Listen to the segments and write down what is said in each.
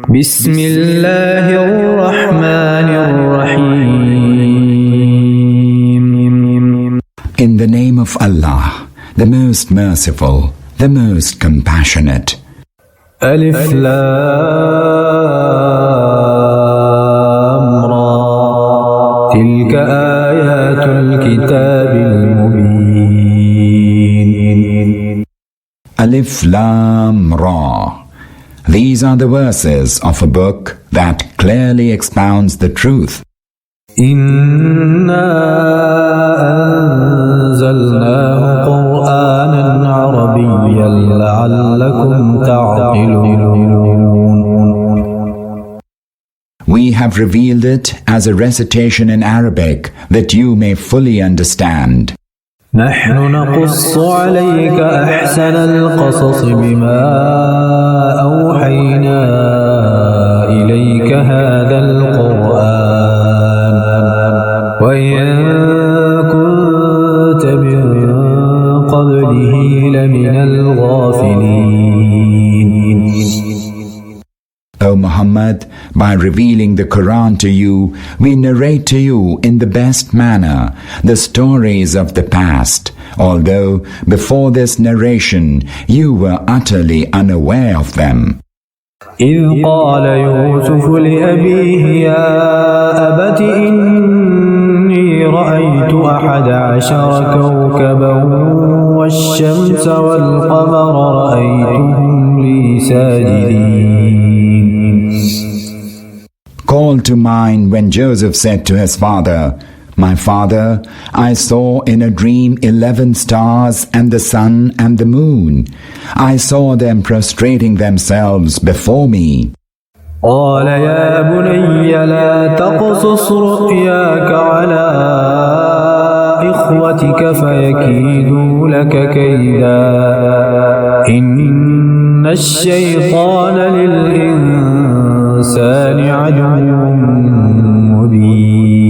بسم الله الرحمن الرحيم. In the name of Allah, the most merciful, the most compassionate. ألف لام را تلك آيات الكتاب المبين. Alif Lam Ra. These are the verses of a book that clearly expounds the truth. إنا أنزلناه قرآنا عربيا لعلكم تعقلون. We have revealed it as a recitation in Arabic that you may fully understand. نحن نقص عليك أحسن القصص بما أوحينا إليك هذا القرآن وإن كنت من قبله لمن الغافلين. O Muhammad, by revealing the Quran to you, we narrate to you in the best manner the stories of the past, although before this narration you were utterly unaware of them. إذ قال يوسف لأبيه يا أبت إني رأيت 11 كوكبا والشمس والقمر رأيتهم لي ساجدين. Call to mind when Joseph said to his father, "My father, I saw in a dream 11 stars and the sun and the moon. I saw them prostrating themselves before me." قال يا بني لا تقصص رؤياك على إخوتك فيكيدوا لك كيدا إن الشيطان للإنسان عدو مبين.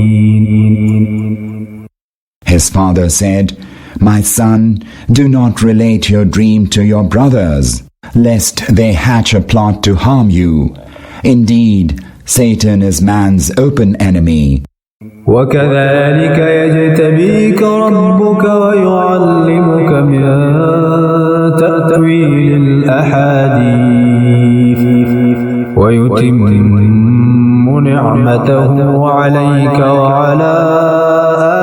His father said, "My son, do not relate your dream to your brothers, lest they hatch a plot to harm you. Indeed, Satan is man's open enemy." وكذلك يجتبيك ربك ويعلمك من تأويل الأحاديث ويتم نعمته عليك وعلى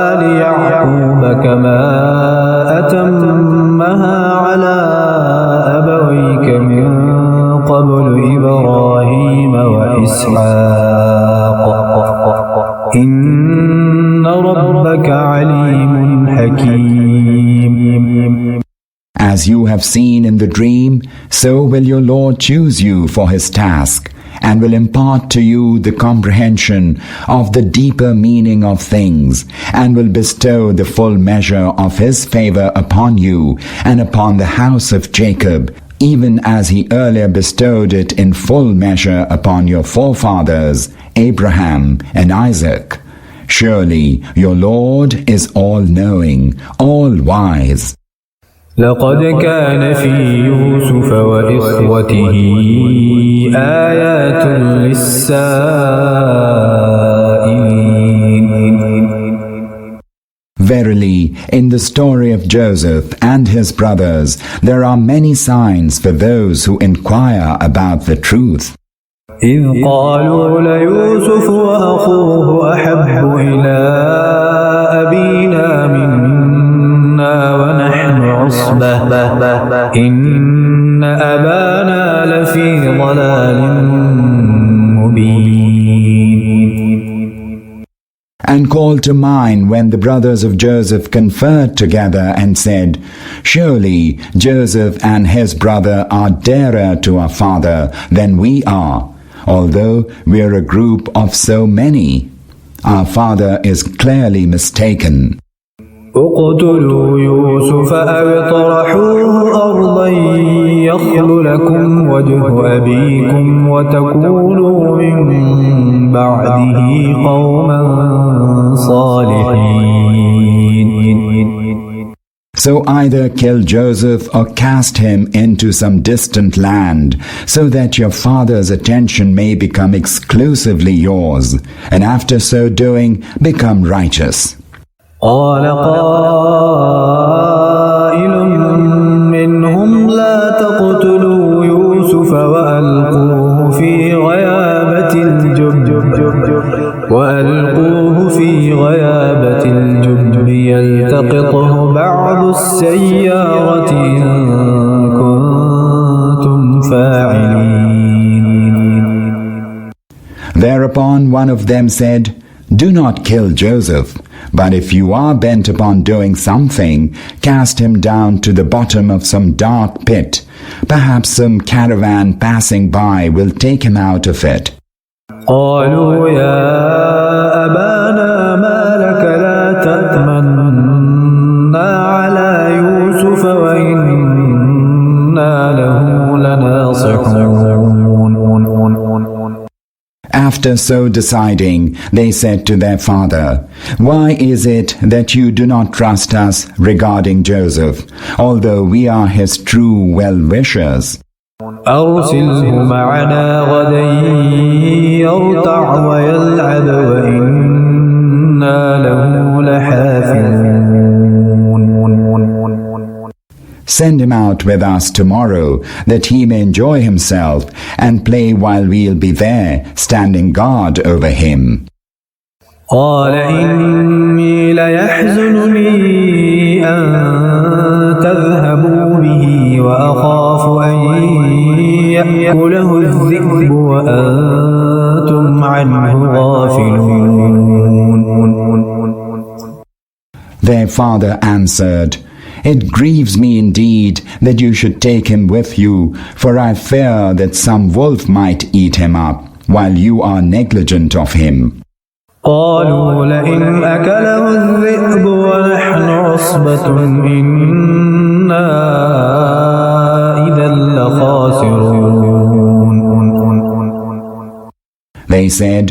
آل يعقوب كما أتمها على أبويك من قبل إبراهيم وإسحاق إن ربك عليم حكيم. As you have seen in the dream, so will your Lord choose you for his task, and will impart to you the comprehension of the deeper meaning of things, and will bestow the full measure of his favor upon you and upon the house of Jacob, even as he earlier bestowed it in full measure upon your forefathers, Abraham and Isaac. Surely your Lord is all-knowing, all-wise. لقد كان في يوسف وإخوته آيات للسائلين. Verily, in the story of Joseph and his brothers, there are many signs for those who inquire about the truth. إذ قالوا ليوسف وأخوه أحب إلى أبينا منا ونحن عصبة إن أبانا لفي ضلال مبين. And call to mind when the brothers of Joseph conferred together and said, "Surely Joseph and his brother are dearer to our father than we are, although we are a group of so many. Our father is clearly mistaken." اقتلوا يوسف أو اطرحوه أرضا يخل لكم وجه أبيكم وتكونوا من بعده قوما صالحين. So either kill Joseph or cast him into some distant land, so that your father's attention may become exclusively yours, and after so doing, become righteous. قال قائل منهم لا تقتلوا يوسف وألقوه في غيابة الجب يلتقطه بعض السيارة إن كنتم فاعلين. Thereupon one of them said, "Do not kill Joseph, but if you are bent upon doing something, cast him down to the bottom of some dark pit. Perhaps some caravan passing by will take him out of it." قالوا يا أبانا ما لك لا تأمنا على يوسف وإنا له لناصحون. After so deciding, they said to their father, "Why is it that you do not trust us regarding Joseph, although we are his true well-wishers?" أرسله معنا غدا يرتع ويلعب وإنا له لحافظون. Send him out with us tomorrow, that he may enjoy himself and play while we'll be there, standing guard over him. قال إني ليحزنني أن تذهبوا به وأخاف أن يأكله الذئب وأنتم عنه غافلون. Their father answered, "It grieves me indeed that you should take him with you, for I fear that some wolf might eat him up, while you are negligent of him." قالوا لئن أكله الذئب ونحن عصبة إنا إذا لخاسرون. They said,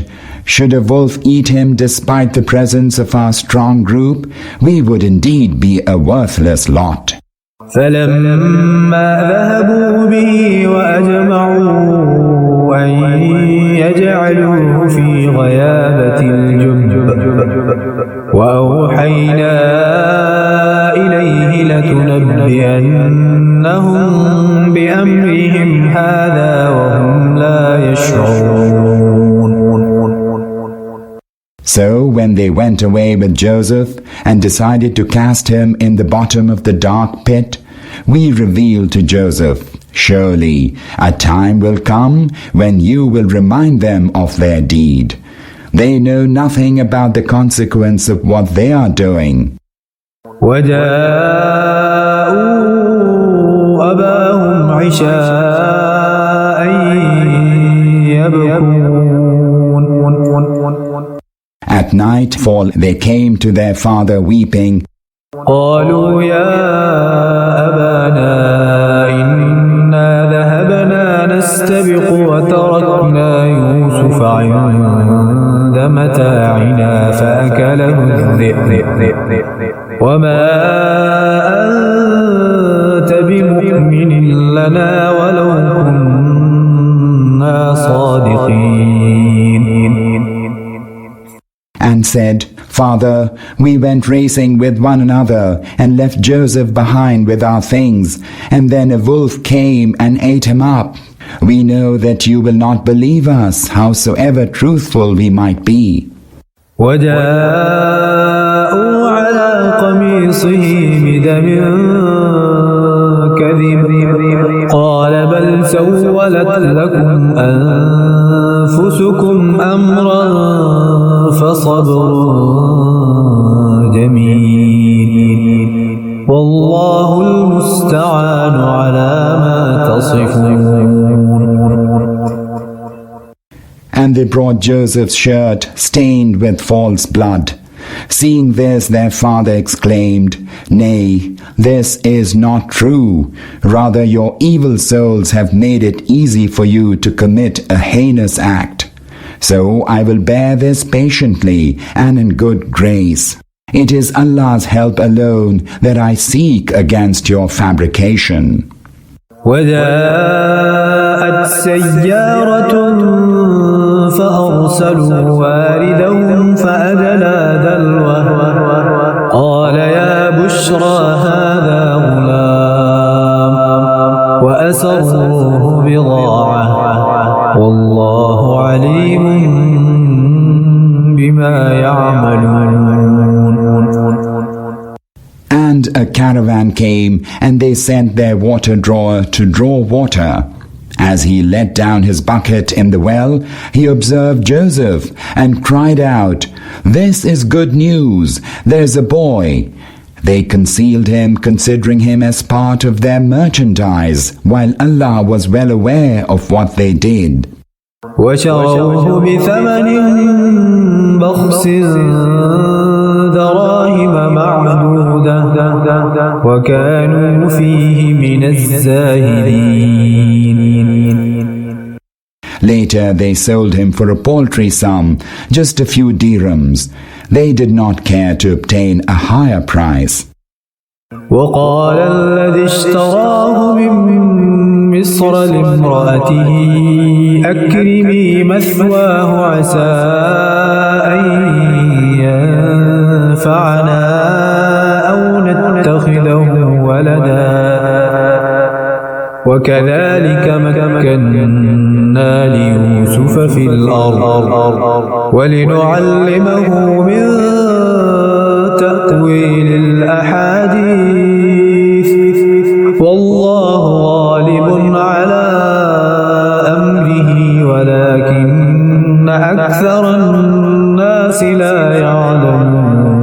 "Should a wolf eat him despite the presence of our strong group, we would indeed be a worthless lot." فلما ذهبوا به وأجمعوا أن يجعلوه في غيابة الجب وأوحينا إليه لتنبئنهم بأمرهم هذا وهم لا يشعرون. So when they went away with Joseph and decided to cast him in the bottom of the dark pit, we revealed to Joseph, "Surely a time will come when you will remind them of their deed. They know nothing about the consequence of what they are doing." وجاءوا أباهم عشاء يبكون. At nightfall they came to their father weeping. قالوا يا أبانا إنا ذهبنا نستبق وتركنا يوسف عند متاعنا فأكله الذئب وما أنت بمؤمن لنا ولو كنا صادقين. And said, "Father, we went racing with one another and left Joseph behind with our things, and then a wolf came and ate him up. We know that you will not believe us, howsoever truthful we might be." وجاءوا على قميصه بدم كذب قال بل سولت لكم أنفسكم أمرا فصبر جميل والله المستعان على ما تصفون. And they brought Joseph's shirt stained with false blood. Seeing this, their father exclaimed, "Nay, this is not true. Rather, your evil souls have made it easy for you to commit a heinous act. So I will bear this patiently and in good grace." It is Allah's help alone that I seek against your fabrication. وجاءت سيارة فأرسلوا واردهم فأدلى دلوه قال يا بشرى هذا غلام وأسروه بضاعة والله عليم بما يعملون. And a caravan came, and they sent their water drawer to draw water. As he let down his bucket in the well, he observed Joseph and cried out, "This is good news! There's a boy!" They concealed him, considering him as part of their merchandise, while Allah was well aware of what they did. وشروه بثمن بخس دراهم معدودة وكانوا فيه من الزاهدين. Later they sold him for a paltry sum, just a few dirhams. They did not care to obtain a higher price. وقال الذي اشتراه من مصر لامرأته أكرمي مثواه عسى أن ينفعنا أو نتخذه ولدا وكذلك مكنا ليوسف في الأرض ولنعلمه من تأويل الأحاديث والله غالب على أمره ولكن أكثر الناس لا يعلمون.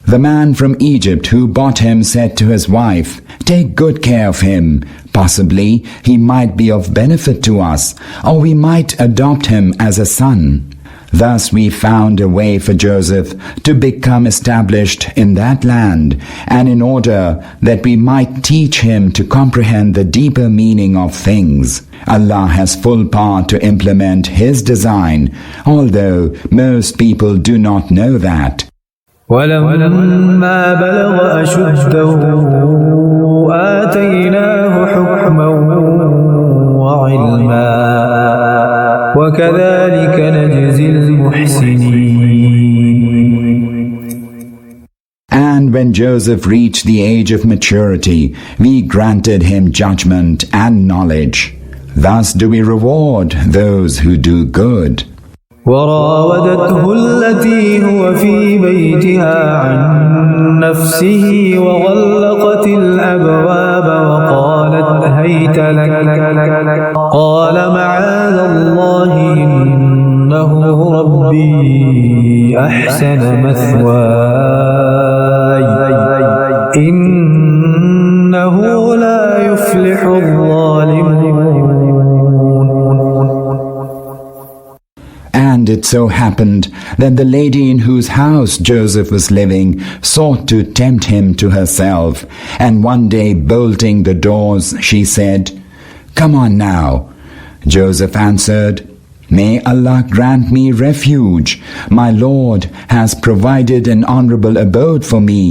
The man from Egypt who bought him said to his wife, "Take good care of him. Possibly he might be of benefit to us, or we might adopt him as a son." Thus we found a way for Joseph to become established in that land, and in order that we might teach him to comprehend the deeper meaning of things. Allah has full power to implement His design, although most people do not know that. ولما بلغ أشده آتيناه حكما وعلما وكذلك نجزي المحسنين. And when Joseph reached the age of maturity, we granted him judgment and knowledge. Thus do we reward those who do good. وراودته التي هو في بيتها عن نفسه وغلقت الأبواب وقالت هيت لك قال معاذ الله إنه ربي أحسن مثواي إنه لا يفلح الظالمون. And it so happened that the lady in whose house Joseph was living sought to tempt him to herself, and one day bolting the doors, she said, "Come on now." Joseph answered, "May Allah grant me refuge. My Lord has provided an honorable abode for me,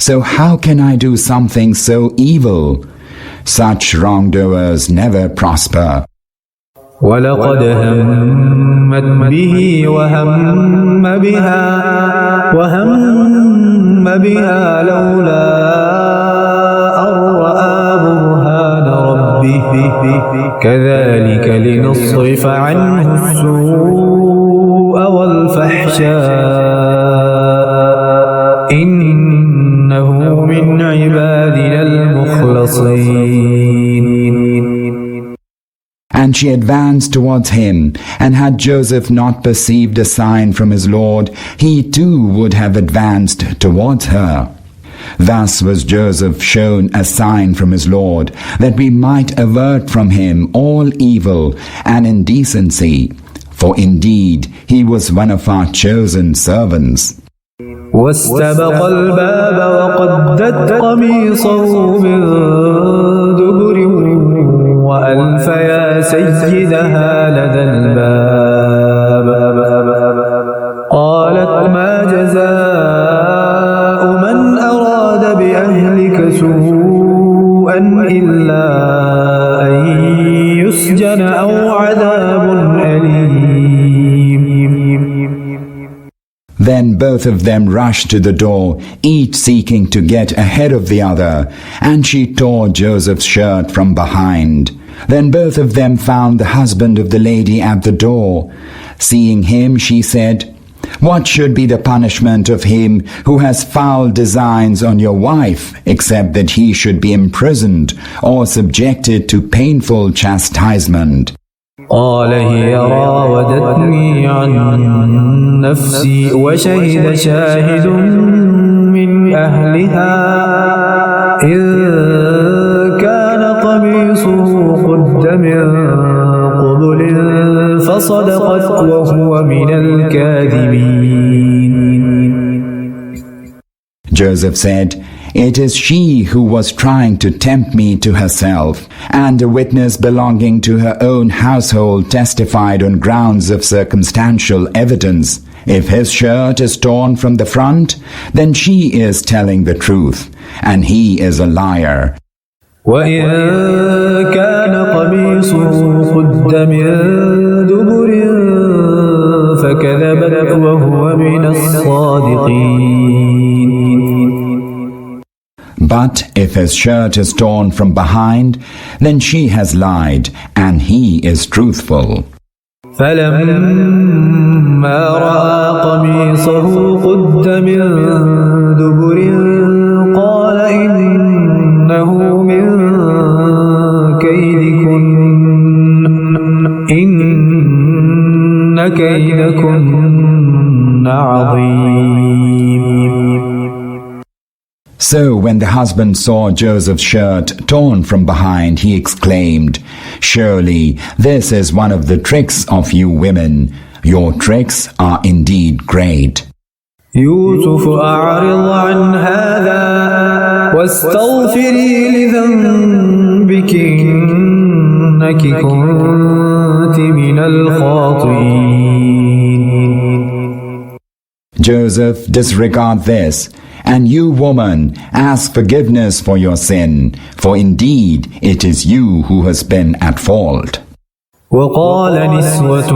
so how can I do something so evil? Such wrongdoers never prosper." ولقد همت به وهم بها لولا أن رأى برهان ربه كذلك لنصرف عنه السوء والفحشاء إنه من عبادنا المخلصين. And she advanced towards him, and had Joseph not perceived a sign from his Lord, he too would have advanced towards her. Thus was Joseph shown a sign from his Lord, that we might avert from him all evil and indecency, for indeed he was one of our chosen servants. واستبق الباب وقدت قميصه من دبر وألف يا سيدها لدى الباب قالت Then both of them rushed to the door, each seeking to get ahead of the other, and she tore Joseph's shirt from behind. Then both of them found the husband of the lady at the door. Seeing him, she said, "What should be the punishment of him who has foul designs on your wife, except that he should be imprisoned or subjected to painful chastisement?" قال هي راودتني عن نفسي وشهد شاهد من أهلها إن كان قميصه قد من قبل فصدقت وهو من الكاذبين. Joseph said, "It is she who was trying to tempt me to herself, and a witness belonging to her own household testified on grounds of circumstantial evidence. If his shirt is torn from the front, then she is telling the truth, and he is a liar. وإن كان قميصه قد من دبر فكذبت وهو من الصادقين. But if his shirt is torn from behind, then she has lied, and he is truthful. فلما رأى قميصه قد من دبر قال إنه من كيدكن إن كيدكن عظيم. So when the husband saw Joseph's shirt torn from behind, he exclaimed, "Surely this is one of the tricks of you women. Your tricks are indeed great." يوسف أعرض عن هذا واستغفري لذنبك إنك كنت من الخاطئين. Joseph, disregard this, and you woman, ask forgiveness for your sin, for indeed it is you who has been at fault. وقال نسوة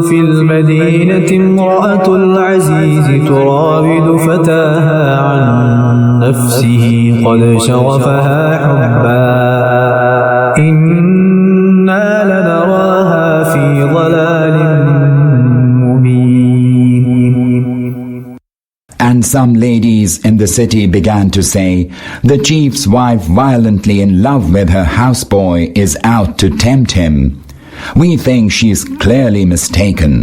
في المدينة امرأة العزيز تراود فتاها عن نفسه قد شغفها حبا إنا لنراها في ضلال مبين. And some ladies in the city began to say, "The chief's wife violently in love with her houseboy is out to tempt him. We think she is clearly mistaken."